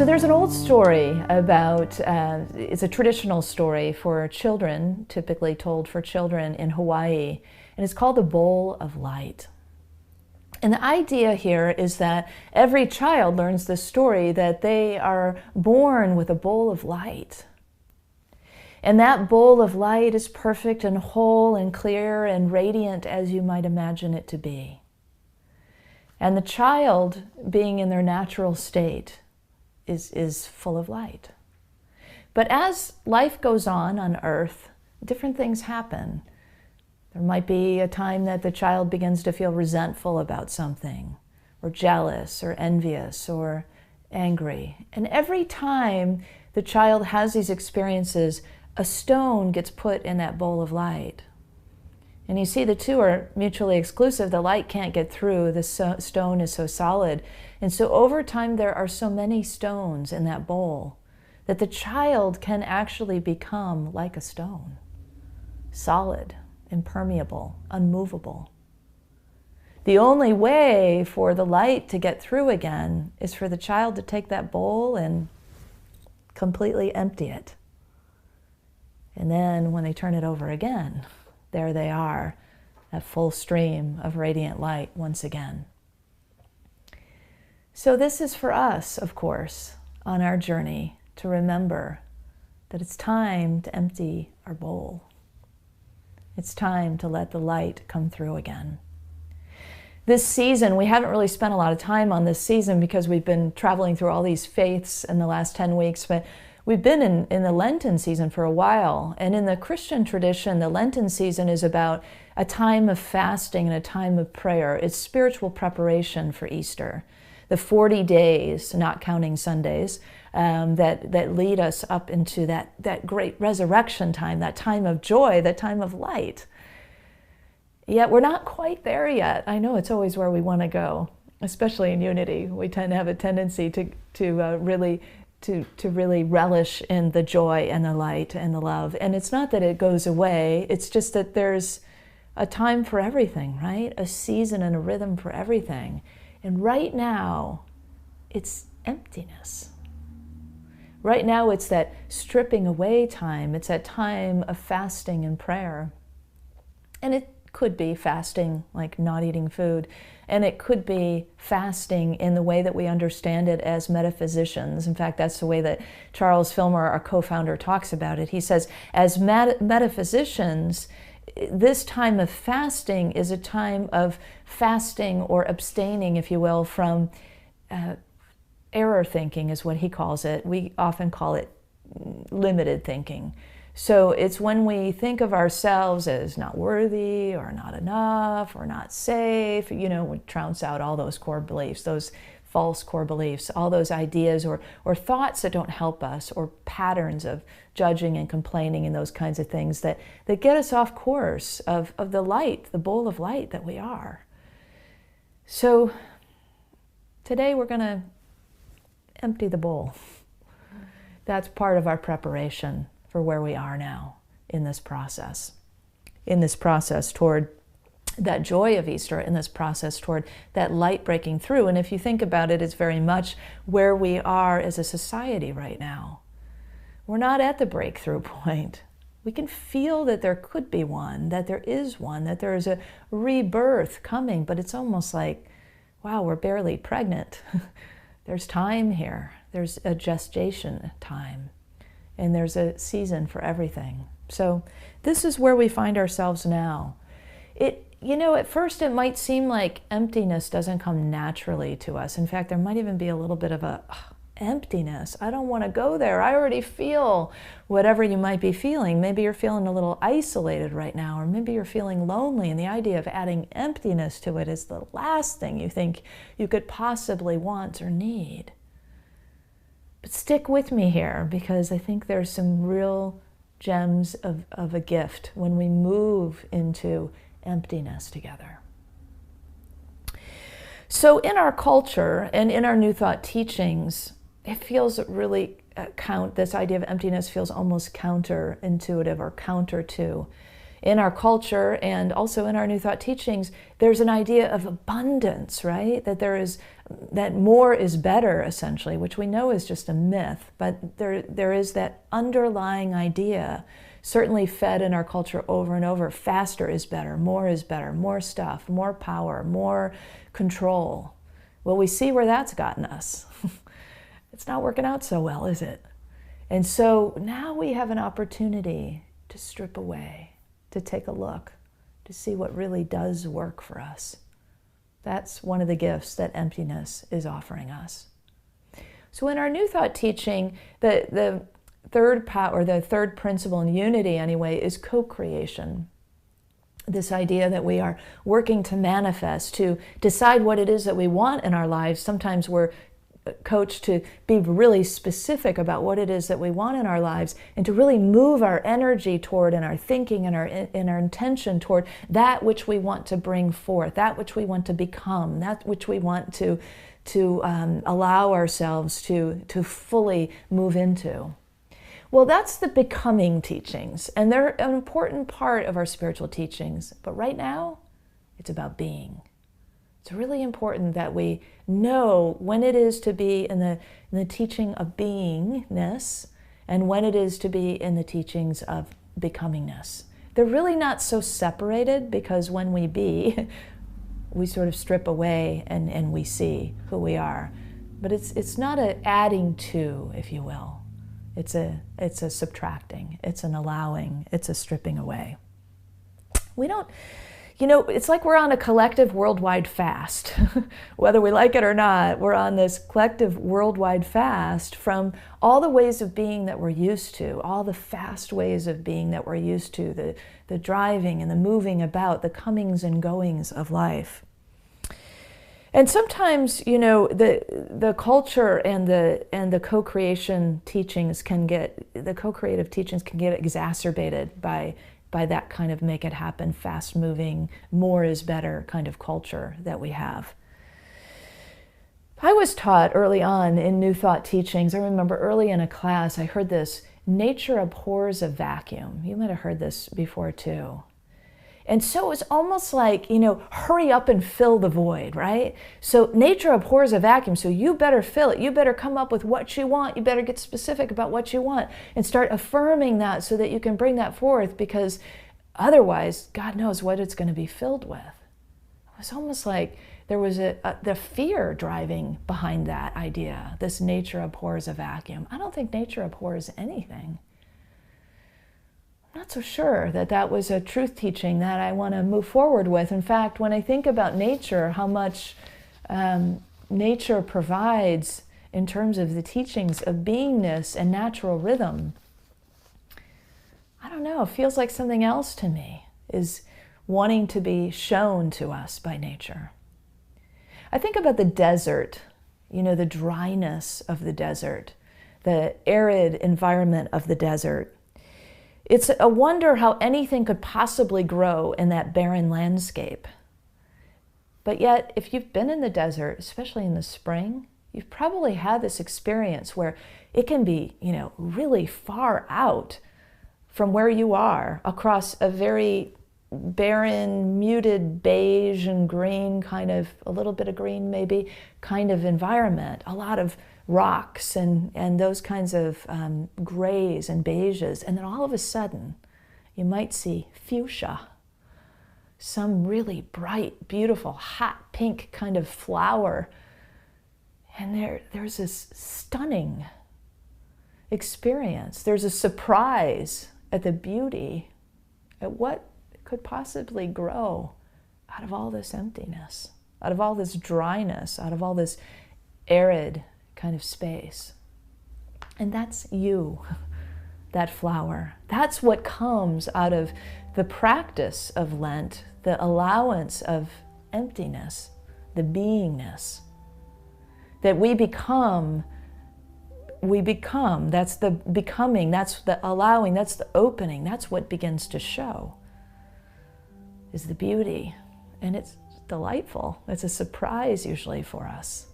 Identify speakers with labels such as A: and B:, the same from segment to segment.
A: there's an old story about, it's a traditional story for children, typically told for children in Hawaii, and it's called the Bowl of Light. And the idea here is that every child learns this story that they are born with a bowl of light. And that bowl of light is perfect and whole and clear and radiant as you might imagine it to be. And the child, being in their natural state, is full of light. But as life goes on Earth, different things happen. There might be a time that the child begins to feel resentful about something, or jealous, or envious, or angry. And every time the child has these experiences, a stone gets put in that bowl of light. And you see the two are mutually exclusive. The light can't get through. The stone is so solid. And so over time, there are so many stones in that bowl that the child can actually become like a stone. Solid, impermeable, unmovable. The only way for the light to get through again is for the child to take that bowl and completely empty it. And then when they turn it over again, there they are, a full stream of radiant light once again. So this is for us, of course, on our journey to remember that it's time to empty our bowl. It's time to let the light come through again. This season, we haven't really spent a lot of time on this season because we've been traveling through all these faiths in the last 10 weeks, but we've been in the Lenten season for a while. And in the Christian tradition, the Lenten season is about a time of fasting and a time of prayer. It's spiritual preparation for Easter. The 40 days, not counting Sundays, that lead us up into that great resurrection time, that time of joy, that time of light. Yet we're not quite there yet. I know it's always where we want to go, especially in Unity. We tend to have a tendency to really relish in the joy and the light and the love. And it's not that it goes away, it's just that there's a time for everything, right? A season and a rhythm for everything. And right now, it's emptiness. Right now, it's that stripping away time. It's that time of fasting and prayer. And it could be fasting, like not eating food. And it could be fasting in the way that we understand it as metaphysicians. In fact, that's the way that Charles Fillmore, our co-founder, talks about it. He says, as metaphysicians, this time of fasting is a time of fasting or abstaining, if you will, from error thinking is what he calls it. We often call it limited thinking. So it's when we think of ourselves as not worthy or not enough or not safe, we trounce out all those core beliefs, those false core beliefs, all those ideas or thoughts that don't help us, or patterns of judging and complaining and those kinds of things that get us off course of the light, the bowl of light that we are. So today we're going to empty the bowl. That's part of our preparation for where we are now in this process toward that joy of Easter, in this process toward that light breaking through. And if you think about it, it's very much where we are as a society right now. We're not at the breakthrough point. We can feel that there could be one, that there is one, that there is a rebirth coming, but it's almost like, wow, we're barely pregnant. There's time here. There's a gestation time. And there's a season for everything. So this is where we find ourselves now. At first it might seem like emptiness doesn't come naturally to us. In fact, there might even be a little bit of a emptiness. I don't want to go there. I already feel whatever you might be feeling. Maybe you're feeling a little isolated right now, or maybe you're feeling lonely, and the idea of adding emptiness to it is the last thing you think you could possibly want or need. But stick with me here, because I think there's some real gems of a gift when we move into emptiness together. So in our culture and in our New Thought teachings, it feels really this idea of emptiness feels almost counterintuitive or counter to. in our culture and also in our New Thought teachings, there's an idea of abundance, right? That more is better, essentially, which we know is just a myth, but there is that underlying idea, certainly fed in our culture over and over. Faster is better, more stuff, more power, more control. Well, we see where that's gotten us. It's not working out so well, is it? And so now we have an opportunity to strip away, to take a look, to see what really does work for us. That's one of the gifts that emptiness is offering us. So in our New Thought teaching, the third principle in unity anyway is co-creation. This idea that we are working to manifest, to decide what it is that we want in our lives. Sometimes we're coached to be really specific about what it is that we want in our lives and to really move our energy toward and our thinking and our intention toward that which we want to bring forth, that which we want to become, that which we want to allow ourselves to fully move into. Well, that's the becoming teachings, and they're an important part of our spiritual teachings. But right now, it's about being. It's really important that we know when it is to be in the teaching of beingness and when it is to be in the teachings of becomingness. They're really not so separated, because when we be, we sort of strip away and we see who we are. But it's not an adding to, if you will. It's a subtracting, it's an allowing, it's a stripping away. We don't, it's like we're on a collective worldwide fast. Whether we like it or not, we're on this collective worldwide fast from all the ways of being that we're used to, all the fast ways of being that we're used to, the driving and the moving about, the comings and goings of life. And sometimes, the culture and the co-creation teachings the co-creative teachings can get exacerbated by that kind of make it happen, fast-moving, more is better kind of culture that we have. I was taught early on in New Thought teachings, I remember early in a class, I heard this, nature abhors a vacuum. You might have heard this before too. And so it's almost like, hurry up and fill the void, right? So nature abhors a vacuum, so you better fill it. You better come up with what you want. You better get specific about what you want and start affirming that so that you can bring that forth, because otherwise, God knows what it's going to be filled with. It was almost like there was the fear driving behind that idea, this nature abhors a vacuum. I don't think nature abhors anything. Not so sure that was a truth teaching that I want to move forward with. In fact, when I think about nature, how much nature provides in terms of the teachings of beingness and natural rhythm, I don't know, it feels like something else to me is wanting to be shown to us by nature. I think about the desert, the dryness of the desert, the arid environment of the desert. It's a wonder how anything could possibly grow in that barren landscape. But yet, if you've been in the desert, especially in the spring, you've probably had this experience where it can be, really far out from where you are across a very barren, muted beige and green kind of, a little bit of green maybe, kind of environment. A lot of rocks and those kinds of grays and beiges. And then all of a sudden, you might see fuchsia, some really bright, beautiful, hot pink kind of flower. And there's this stunning experience. There's a surprise at the beauty, at what could possibly grow out of all this emptiness, out of all this dryness, out of all this arid kind of space. And that's you, that flower. That's what comes out of the practice of Lent, the allowance of emptiness, the beingness. That we become, that's the becoming, that's the allowing, that's the opening, that's what begins to show, is the beauty. And it's delightful. It's a surprise usually for us.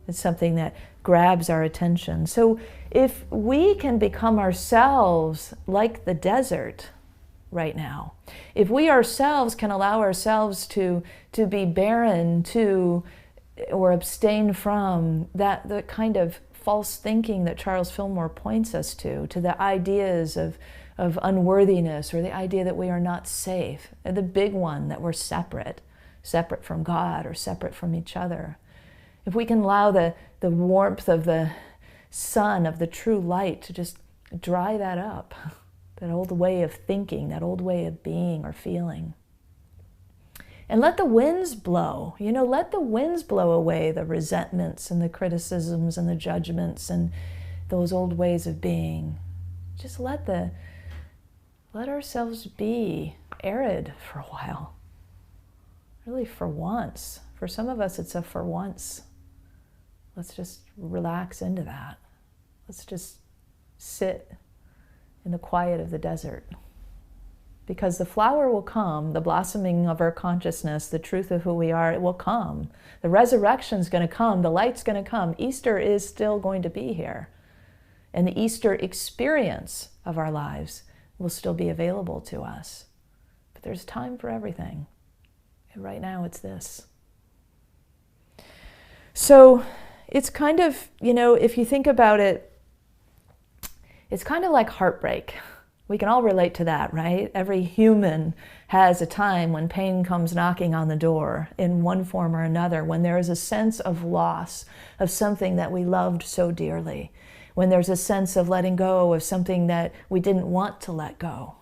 A: It's something that grabs our attention. So if we can become ourselves like the desert, right now. If we ourselves can allow ourselves to be barren to or abstain from that, the kind of false thinking that Charles Fillmore points us to the ideas of unworthiness, or the idea that we are not safe, the big one that we're separate from God or separate from each other. If we can allow the warmth of the sun, of the true light, to just dry that up, that old way of thinking, that old way of being or feeling. And let the winds blow, let the winds blow away the resentments and the criticisms and the judgments and those old ways of being. Just let ourselves be arid for a while. Really, for once. For some of us, it's a for once. Let's just relax into that. Let's just sit in the quiet of the desert. Because the flower will come, the blossoming of our consciousness, the truth of who we are, it will come. The resurrection's going to come, the light's going to come. Easter is still going to be here. And the Easter experience of our lives will still be available to us. But there's time for everything. And right now it's this. So it's kind of, if you think about it, it's kind of like heartbreak. We can all relate to that, right? Every human has a time when pain comes knocking on the door in one form or another, when there is a sense of loss of something that we loved so dearly, when there's a sense of letting go of something that we didn't want to let go,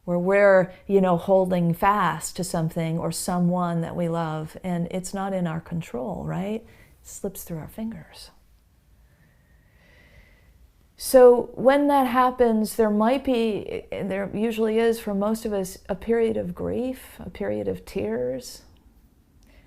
A: where we're, holding fast to something or someone that we love, and it's not in our control, right? It slips through our fingers. So when that happens, there might be, and there usually is for most of us, a period of grief, a period of tears.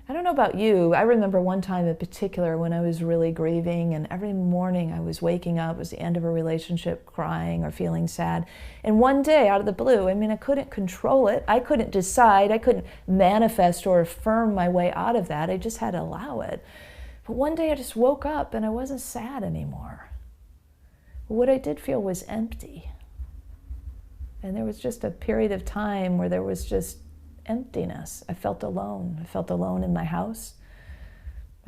A: I don't know about you. I remember one time in particular when I was really grieving, and every morning I was waking up, it was the end of a relationship, crying or feeling sad. And one day, out of the blue, I couldn't control it. I couldn't decide. I couldn't manifest or affirm my way out of that. I just had to allow it. But one day I just woke up and I wasn't sad anymore. What I did feel was empty. And there was just a period of time where there was just emptiness. I felt alone. I felt alone in my house.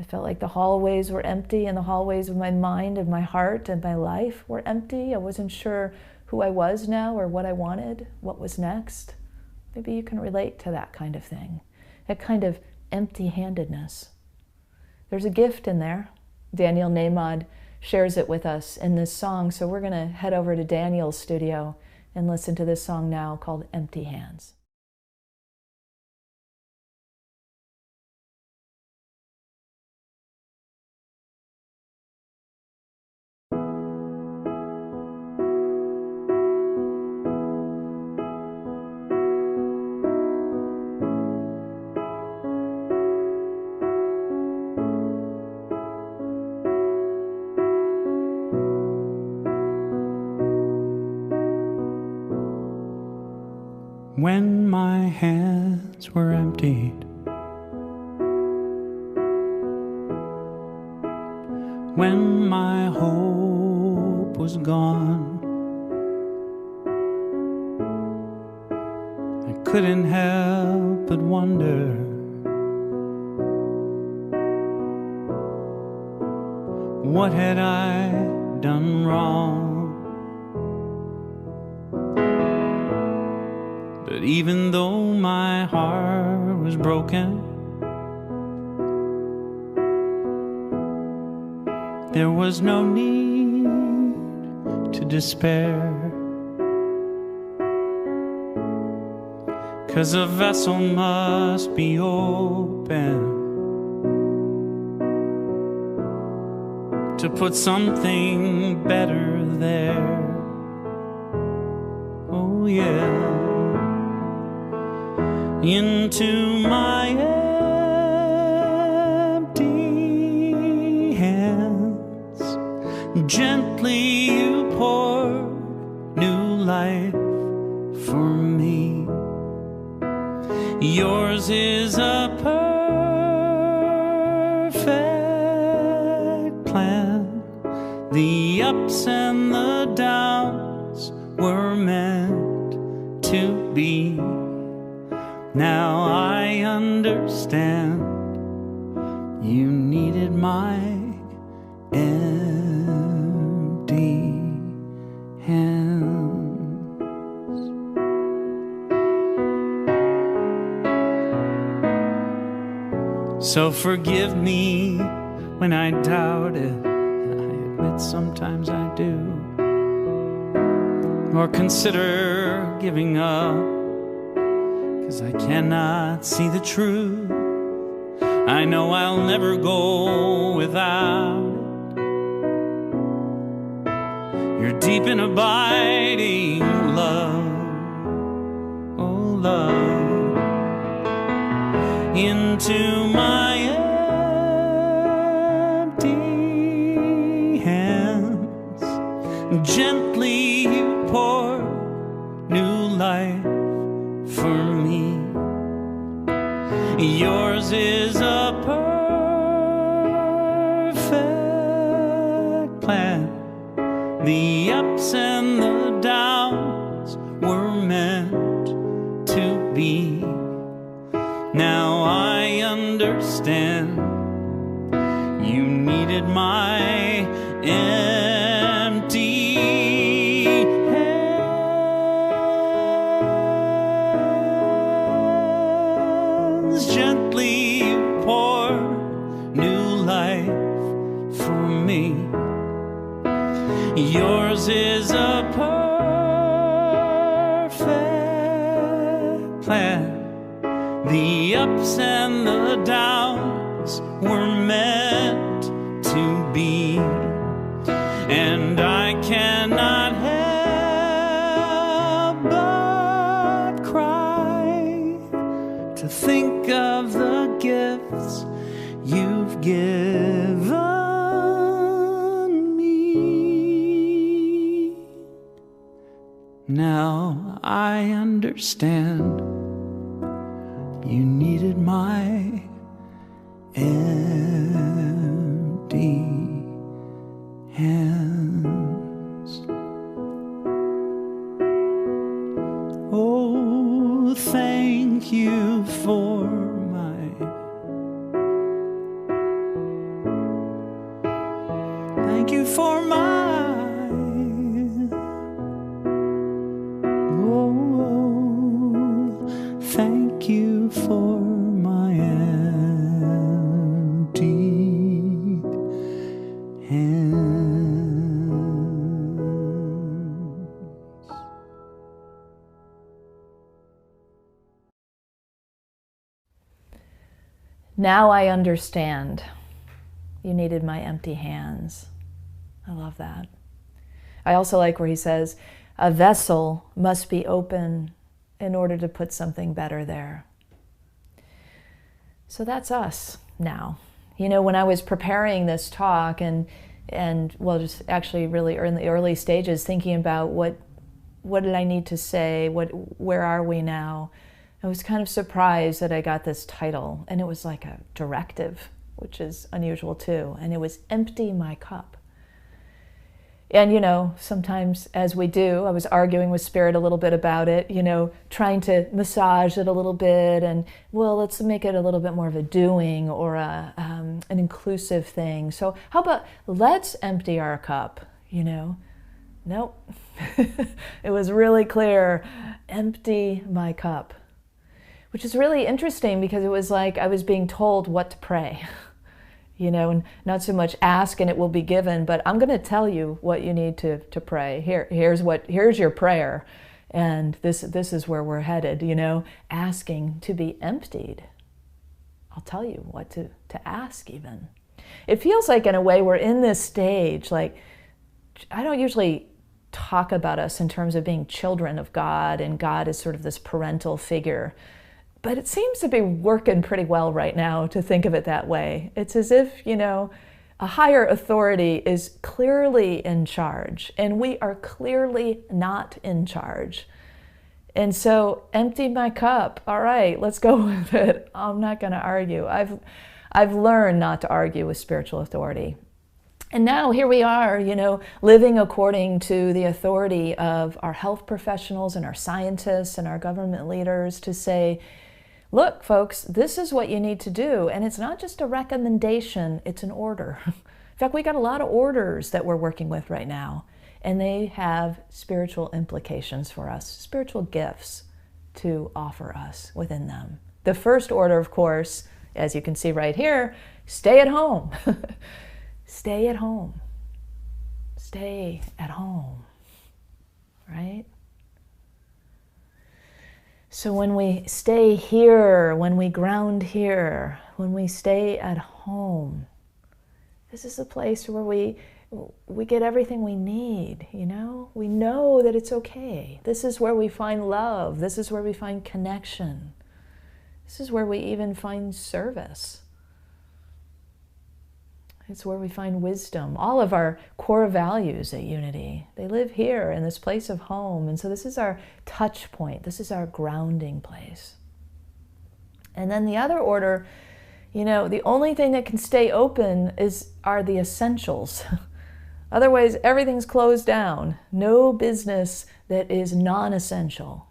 A: I felt like the hallways were empty, and the hallways of my mind and my heart and my life were empty. I wasn't sure who I was now or what I wanted, what was next. Maybe you can relate to that kind of thing, that kind of empty-handedness. There's a gift in there. Daniel Nahmad shares it with us in this song. So we're going to head over to Daniel's studio and listen to this song now called Empty Hands.
B: When my hands were emptied, when my hope was gone, I couldn't help but wonder what had I done wrong. But even though my heart was broken, there was no need to despair, 'cause a vessel must be open to put something better there. Oh yeah. Into my empty hands, gently you poured new life for me. Yours is a perfect plan. The ups and the downs were meant to be. Now I understand you needed my empty hands. So forgive me when I doubt it. I admit sometimes I do. Or consider giving up, 'cause I cannot see the truth. I know I'll never go without it. Your deep and abiding love, oh love, into my empty hands. Gently you pour new life for me. Yours is a perfect plan. The ups and the downs were meant to be. Now I understand you needed my empty hands. Gently pour new life for me. Yours is a perfect plan. The ups and the downs were meant to be. And I cannot help but cry to think of the gifts you've given me. Now I understand you needed my empty hands. Oh, thank you for thank you for my empty hands.
A: Now I understand. You needed my empty hands. I love that. I also like where he says, a vessel must be open in order to put something better there. So that's us now. You know, when I was preparing this talk and well, just actually really in the early stages, thinking about what did I need to say, where are we now, I was kind of surprised that I got this title, and it was like a directive, which is unusual too, and it was Empty My Cup. And, you know, sometimes as we do, I was arguing with Spirit a little bit about it, you know, trying to massage it a little bit and, well, let's make it a little bit more of a doing or an inclusive thing. So how about let's empty our cup, you know? Nope. It was really clear, empty my cup, which is really interesting because it was like I was being told what to pray. You know, and not so much ask and it will be given, but I'm going to tell you what you need to pray. Here's your prayer, and this is where we're headed. You know, asking to be emptied. I'll tell you what to ask. Even it feels like in a way we're in this stage. Like I don't usually talk about us in terms of being children of God, and God is sort of this parental figure. But it seems to be working pretty well right now to think of it that way. It's as if, you know, a higher authority is clearly in charge, and we are clearly not in charge. And so, empty my cup. All right, let's go with it. I'm not going to argue. I've learned not to argue with spiritual authority. And now here we are, living according to the authority of our health professionals and our scientists and our government leaders to say, look, folks, this is what you need to do. And it's not just a recommendation, it's an order. In fact, we got a lot of orders that we're working with right now, and they have spiritual implications for us, spiritual gifts to offer us within them. The first order, of course, as you can see right here, stay at home. Stay at home. Stay at home, right? So when we stay here, when we ground here, when we stay at home, this is a place where we get everything we need, We know that it's okay. This is where we find love. This is where we find connection. This is where we even find service. It's where we find wisdom. All of our core values at Unity, they live here in this place of home. And so this is our touch point. This is our grounding place. And then the other order, the only thing that can stay open are the essentials. Otherwise, everything's closed down. No business that is non-essential.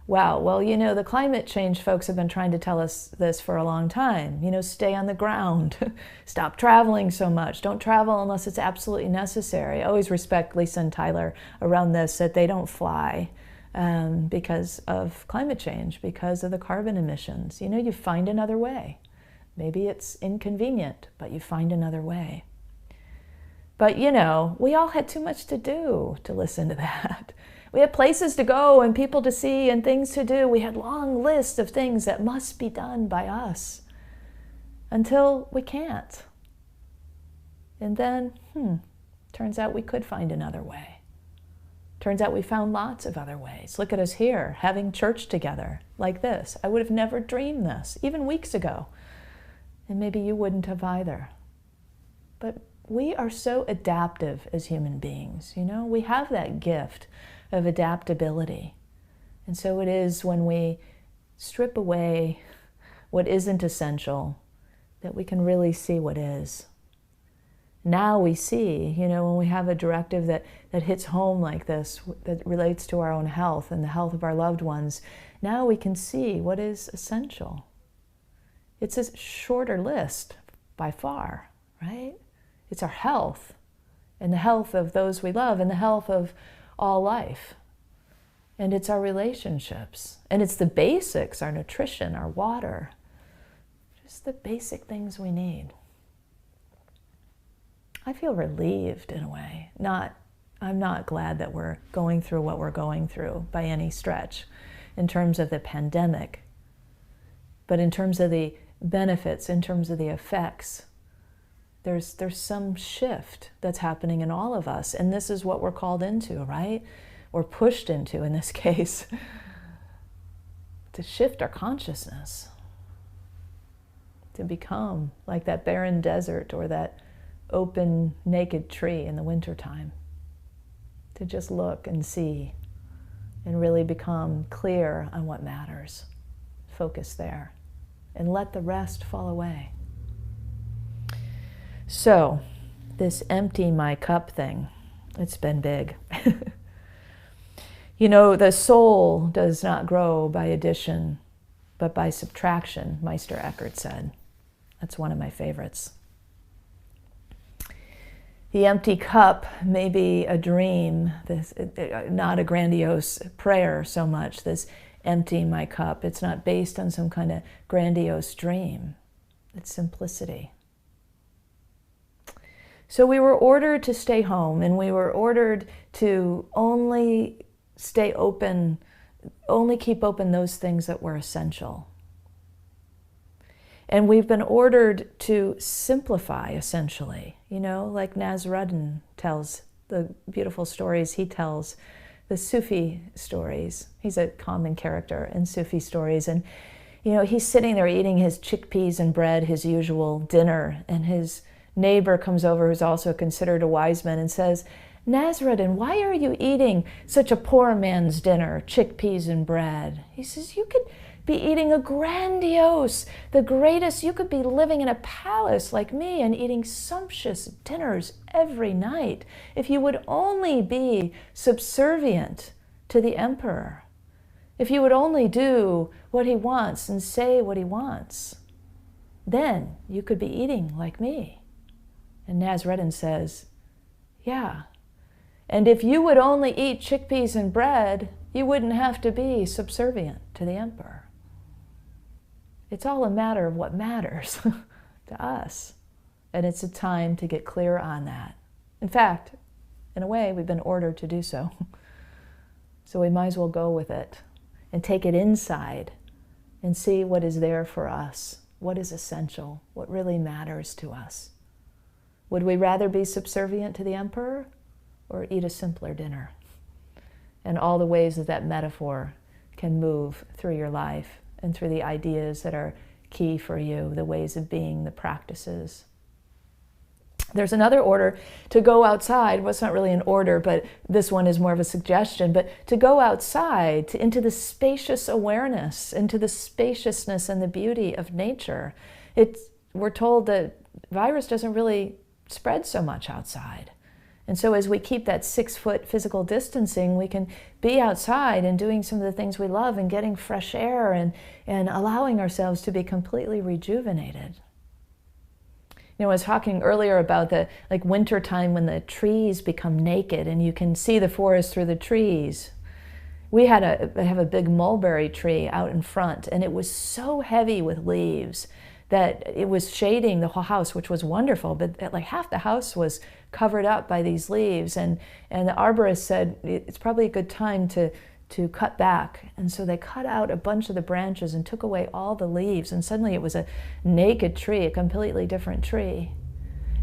A: Wow, well, the climate change folks have been trying to tell us this for a long time. Stay on the ground. Stop traveling so much. Don't travel unless it's absolutely necessary. I always respect Lisa and Tyler around this, that they don't fly because of climate change, because of the carbon emissions. You find another way. Maybe it's inconvenient, but you find another way. But, we all had too much to do to listen to that. We had places to go and people to see and things to do. We had long lists of things that must be done by us until we can't. And then, turns out we could find another way. Turns out we found lots of other ways. Look at us here, having church together like this. I would have never dreamed this, even weeks ago. And maybe you wouldn't have either. But we are so adaptive as human beings, We have that gift of adaptability. And so it is when we strip away what isn't essential that we can really see what is. Now we see, when we have a directive that hits home like this, that relates to our own health and the health of our loved ones, now we can see what is essential. It's a shorter list by far, right? It's our health and the health of those we love and the health of all life. And it's our relationships. And it's the basics, our nutrition, our water. Just the basic things we need. I feel relieved in a way. I'm not glad that we're going through what we're going through by any stretch in terms of the pandemic. But in terms of the benefits, in terms of the effects, there's some shift that's happening in all of us. And this is what we're called into, right? Or pushed into, in this case, to shift our consciousness, to become like that barren desert or that open, naked tree in the wintertime, to just look and see and really become clear on what matters. Focus there and let the rest fall away. So, this empty my cup thing, it's been big. The soul does not grow by addition, but by subtraction, Meister Eckhart said. That's one of my favorites. The empty cup may be a dream, not a grandiose prayer so much, this empty my cup. It's not based on some kind of grandiose dream. It's simplicity. So we were ordered to stay home, and we were ordered to only stay open, only keep open those things that were essential. And we've been ordered to simplify, essentially, like Nasruddin tells the beautiful stories he tells, the Sufi stories. He's a common character in Sufi stories. And, he's sitting there eating his chickpeas and bread, his usual dinner, and his neighbor comes over, who's also considered a wise man, and says, Nasruddin, why are you eating such a poor man's dinner, chickpeas and bread? He says, you could be eating a grandiose, the greatest. You could be living in a palace like me and eating sumptuous dinners every night if you would only be subservient to the emperor. If you would only do what he wants and say what he wants, then you could be eating like me. And Nasreddin says, yeah. And if you would only eat chickpeas and bread, you wouldn't have to be subservient to the emperor. It's all a matter of what matters to us. And it's a time to get clear on that. In fact, in a way, we've been ordered to do so. So we might as well go with it and take it inside and see what is there for us, what is essential, what really matters to us. Would we rather be subservient to the emperor or eat a simpler dinner? And all the ways that that metaphor can move through your life and through the ideas that are key for you, the ways of being, the practices. There's another order to go outside. Well, it's not really an order, but this one is more of a suggestion. But to go outside, into the spacious awareness, into the spaciousness and the beauty of nature. We're told that virus doesn't really spread so much outside. And so as we keep that 6-foot physical distancing, we can be outside and doing some of the things we love and getting fresh air and allowing ourselves to be completely rejuvenated. You know, I was talking earlier about the winter time when the trees become naked and you can see the forest through the trees. We have a big mulberry tree out in front, and it was so heavy with leaves that it was shading the whole house, which was wonderful, but like half the house was covered up by these leaves. And the arborist said it's probably a good time to cut back. And so they cut out a bunch of the branches and took away all the leaves, and suddenly it was a naked tree, a completely different tree.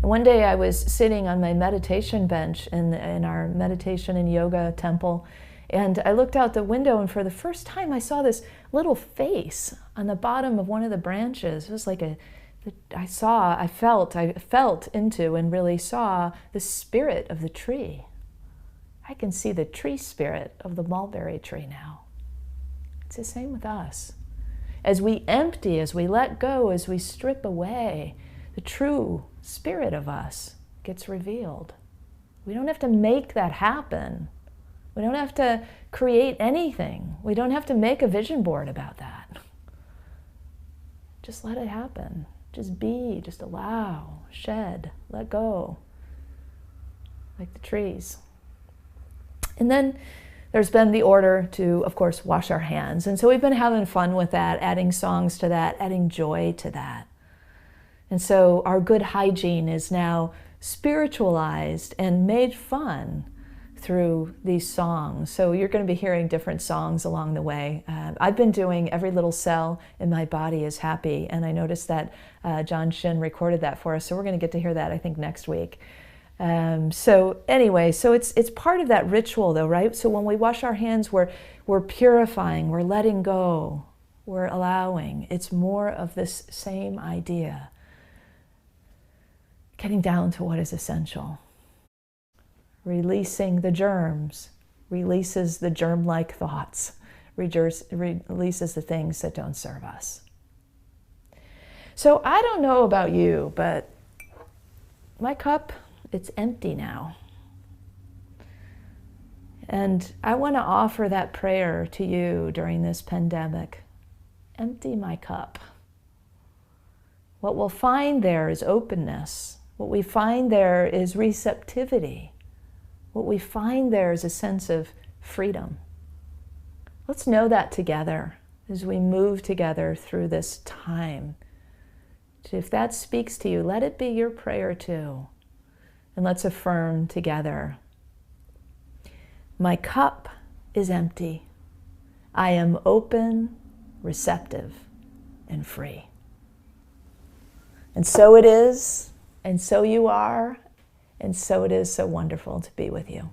A: And one day I was sitting on my meditation bench in our meditation and yoga temple, and I looked out the window, and for the first time I saw this little face on the bottom of one of the branches. It was like I felt into and really saw the spirit of the tree. I can see the tree spirit of the mulberry tree now. It's the same with us. As we empty, as we let go, as we strip away, the true spirit of us gets revealed. We don't have to make that happen. We don't have to create anything. We don't have to make a vision board about that. Just let it happen. Just be, just allow, shed, let go, like the trees. And then there's been the order to, of course, wash our hands. And so we've been having fun with that, adding songs to that, adding joy to that. And so our good hygiene is now spiritualized and made fun through these songs. So you're going to be hearing different songs along the way. I've been doing Every Little Cell in My Body is Happy, and I noticed that John Shin recorded that for us, so we're going to get to hear that, I think, next week. So anyway, so it's part of that ritual though, right? So when we wash our hands, we're purifying, we're letting go, we're allowing. It's more of this same idea. Getting down to what is essential. Releasing the germs, releases the germ-like thoughts, releases the things that don't serve us. So I don't know about you, but my cup, it's empty now. And I want to offer that prayer to you during this pandemic. Empty my cup. What we'll find there is openness. What we find there is receptivity. What we find there is a sense of freedom. Let's know that together as we move together through this time. If that speaks to you, let it be your prayer too. And let's affirm together. My cup is empty. I am open, receptive, and free. And so it is, and so you are, and so it is so wonderful to be with you.